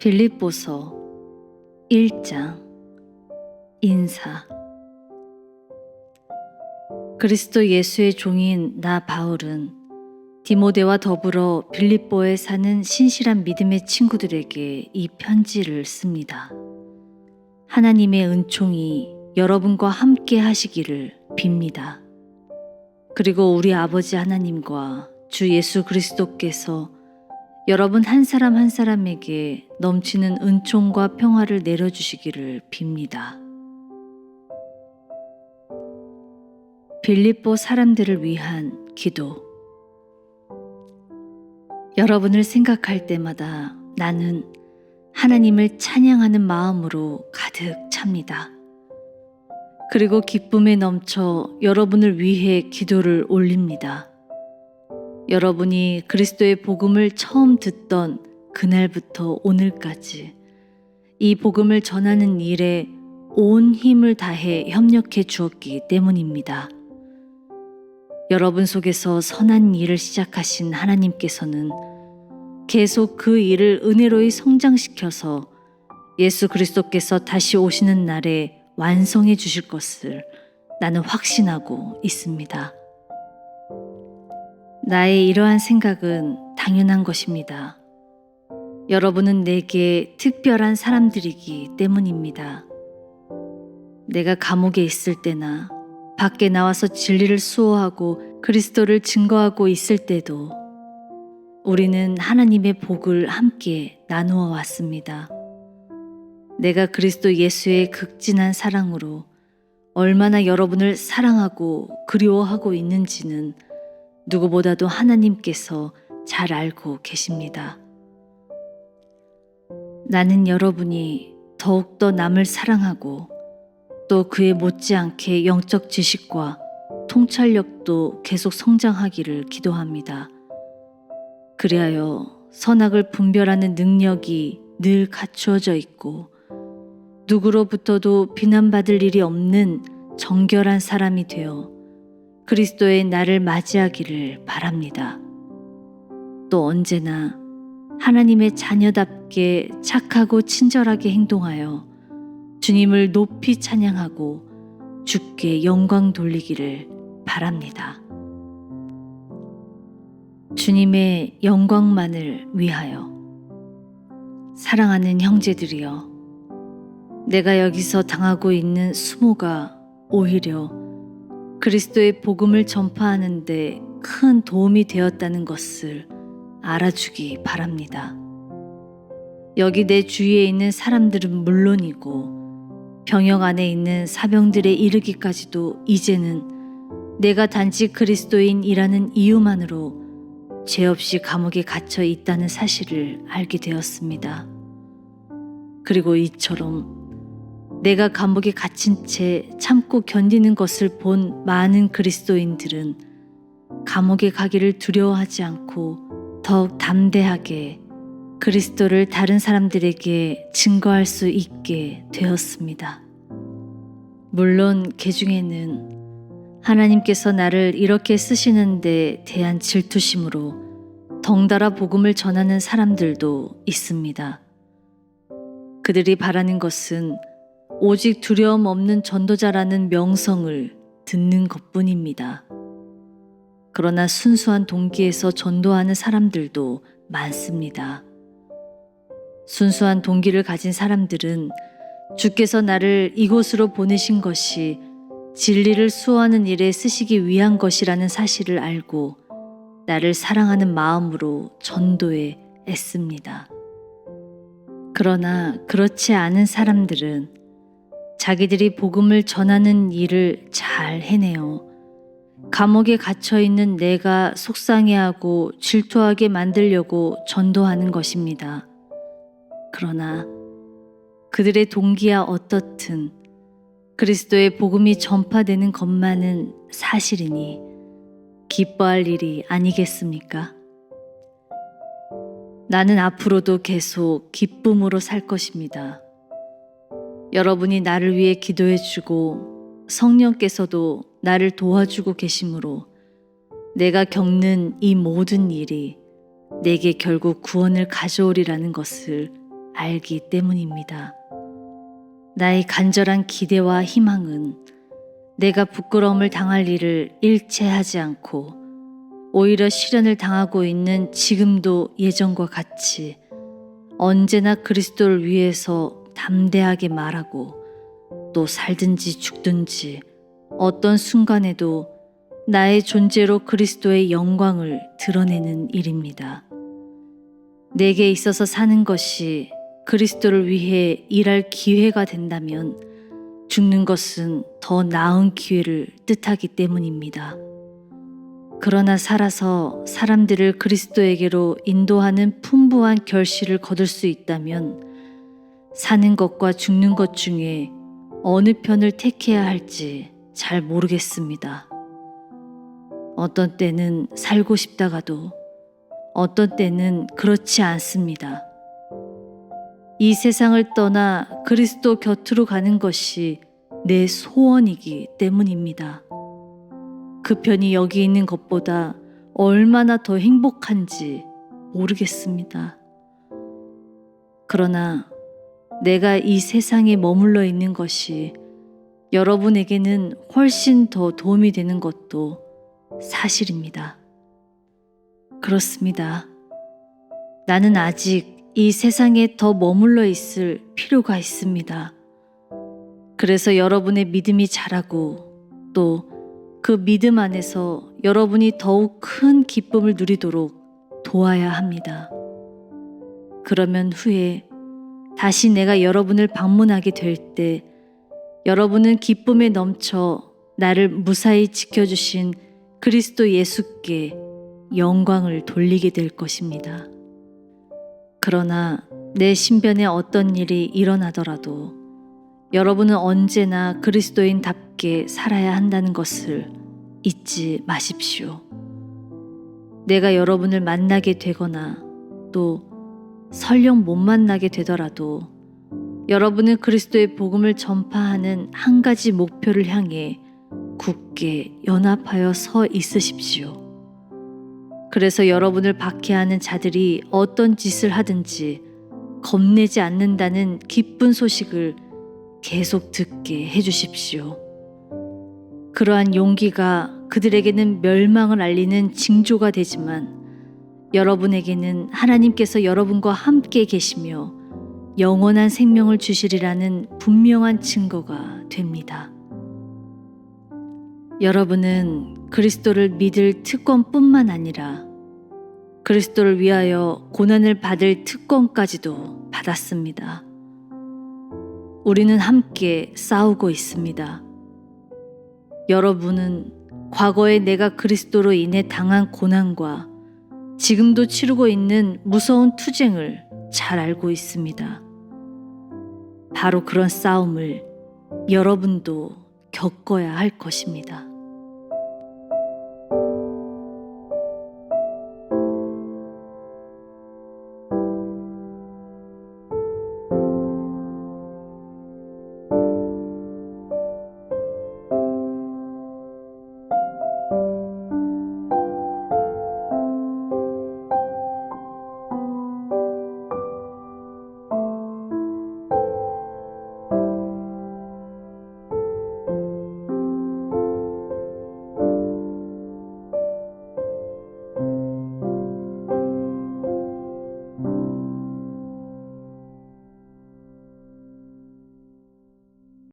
빌립보서 1장 인사. 그리스도 예수의 종인 나 바울은 디모데와 더불어 빌립보에 사는 신실한 믿음의 친구들에게 이 편지를 씁니다. 하나님의 은총이 여러분과 함께 하시기를 빕니다. 그리고 우리 아버지 하나님과 주 예수 그리스도께서 여러분 한 사람 한 사람에게 넘치는 은총과 평화를 내려주시기를 빕니다. 빌립보 사람들을 위한 기도. 여러분을 생각할 때마다 나는 하나님을 찬양하는 마음으로 가득 찹니다. 그리고 기쁨에 넘쳐 여러분을 위해 기도를 올립니다. 여러분이 그리스도의 복음을 처음 듣던 그날부터 오늘까지 이 복음을 전하는 일에 온 힘을 다해 협력해 주었기 때문입니다. 여러분 속에서 선한 일을 시작하신 하나님께서는 계속 그 일을 은혜로이 성장시켜서 예수 그리스도께서 다시 오시는 날에 완성해 주실 것을 나는 확신하고 있습니다. 나의 이러한 생각은 당연한 것입니다. 여러분은 내게 특별한 사람들이기 때문입니다. 내가 감옥에 있을 때나 밖에 나와서 진리를 수호하고 그리스도를 증거하고 있을 때도 우리는 하나님의 복을 함께 나누어 왔습니다. 내가 그리스도 예수의 극진한 사랑으로 얼마나 여러분을 사랑하고 그리워하고 있는지는 누구보다도 하나님께서 잘 알고 계십니다. 나는 여러분이 더욱더 남을 사랑하고 또 그에 못지않게 영적 지식과 통찰력도 계속 성장하기를 기도합니다. 그리하여 선악을 분별하는 능력이 늘 갖추어져 있고 누구로부터도 비난받을 일이 없는 정결한 사람이 되어 그리스도의 날을 맞이하기를 바랍니다. 또 언제나 하나님의 자녀답게 착하고 친절하게 행동하여 주님을 높이 찬양하고 주께 영광 돌리기를 바랍니다. 주님의 영광만을 위하여. 사랑하는 형제들이여, 내가 여기서 당하고 있는 수모가 오히려 그리스도의 복음을 전파하는 데 큰 도움이 되었다는 것을 알아주기 바랍니다. 여기 내 주위에 있는 사람들은 물론이고 병역 안에 있는 사병들에 이르기까지도 이제는 내가 단지 그리스도인이라는 이유만으로 죄 없이 감옥에 갇혀 있다는 사실을 알게 되었습니다. 그리고 이처럼 내가 감옥에 갇힌 채 참고 견디는 것을 본 많은 그리스도인들은 감옥에 가기를 두려워하지 않고 더욱 담대하게 그리스도를 다른 사람들에게 증거할 수 있게 되었습니다. 물론 그 중에는 하나님께서 나를 이렇게 쓰시는 데 대한 질투심으로 덩달아 복음을 전하는 사람들도 있습니다. 그들이 바라는 것은 오직 두려움 없는 전도자라는 명성을 듣는 것뿐입니다. 그러나 순수한 동기에서 전도하는 사람들도 많습니다. 순수한 동기를 가진 사람들은 주께서 나를 이곳으로 보내신 것이 진리를 수호하는 일에 쓰시기 위한 것이라는 사실을 알고 나를 사랑하는 마음으로 전도에 애씁니다. 그러나 그렇지 않은 사람들은 자기들이 복음을 전하는 일을 잘 해내어 감옥에 갇혀있는 내가 속상해하고 질투하게 만들려고 전도하는 것입니다. 그러나 그들의 동기야 어떻든 그리스도의 복음이 전파되는 것만은 사실이니 기뻐할 일이 아니겠습니까? 나는 앞으로도 계속 기쁨으로 살 것입니다. 여러분이 나를 위해 기도해 주고 성령께서도 나를 도와주고 계시므로 내가 겪는 이 모든 일이 내게 결국 구원을 가져오리라는 것을 알기 때문입니다. 나의 간절한 기대와 희망은 내가 부끄러움을 당할 일을 일체하지 않고 오히려 시련을 당하고 있는 지금도 예전과 같이 언제나 그리스도를 위해서 담대하게 말하고 또 살든지 죽든지 어떤 순간에도 나의 존재로 그리스도의 영광을 드러내는 일입니다. 내게 있어서 사는 것이 그리스도를 위해 일할 기회가 된다면 죽는 것은 더 나은 기회를 뜻하기 때문입니다. 그러나 살아서 사람들을 그리스도에게로 인도하는 풍부한 결실을 거둘 수 있다면 사는 것과 죽는 것 중에 어느 편을 택해야 할지 잘 모르겠습니다. 어떤 때는 살고 싶다가도 어떤 때는 그렇지 않습니다. 이 세상을 떠나 그리스도 곁으로 가는 것이 내 소원이기 때문입니다. 그 편이 여기 있는 것보다 얼마나 더 행복한지 모르겠습니다. 그러나 내가 이 세상에 머물러 있는 것이 여러분에게는 훨씬 더 도움이 되는 것도 사실입니다. 그렇습니다. 나는 아직 이 세상에 더 머물러 있을 필요가 있습니다. 그래서 여러분의 믿음이 자라고 또 그 믿음 안에서 여러분이 더욱 큰 기쁨을 누리도록 도와야 합니다. 그러면 후에 다시 내가 여러분을 방문하게 될 때 여러분은 기쁨에 넘쳐 나를 무사히 지켜주신 그리스도 예수께 영광을 돌리게 될 것입니다. 그러나 내 신변에 어떤 일이 일어나더라도 여러분은 언제나 그리스도인답게 살아야 한다는 것을 잊지 마십시오. 내가 여러분을 만나게 되거나 또 설령 못 만나게 되더라도 여러분은 그리스도의 복음을 전파하는 한 가지 목표를 향해 굳게 연합하여 서 있으십시오. 그래서 여러분을 박해하는 자들이 어떤 짓을 하든지 겁내지 않는다는 기쁜 소식을 계속 듣게 해주십시오. 그러한 용기가 그들에게는 멸망을 알리는 징조가 되지만 여러분에게는 하나님께서 여러분과 함께 계시며 영원한 생명을 주시리라는 분명한 증거가 됩니다. 여러분은 그리스도를 믿을 특권뿐만 아니라 그리스도를 위하여 고난을 받을 특권까지도 받았습니다. 우리는 함께 싸우고 있습니다. 여러분은 과거에 내가 그리스도로 인해 당한 고난과 지금도 치르고 있는 무서운 투쟁을 잘 알고 있습니다. 바로 그런 싸움을 여러분도 겪어야 할 것입니다.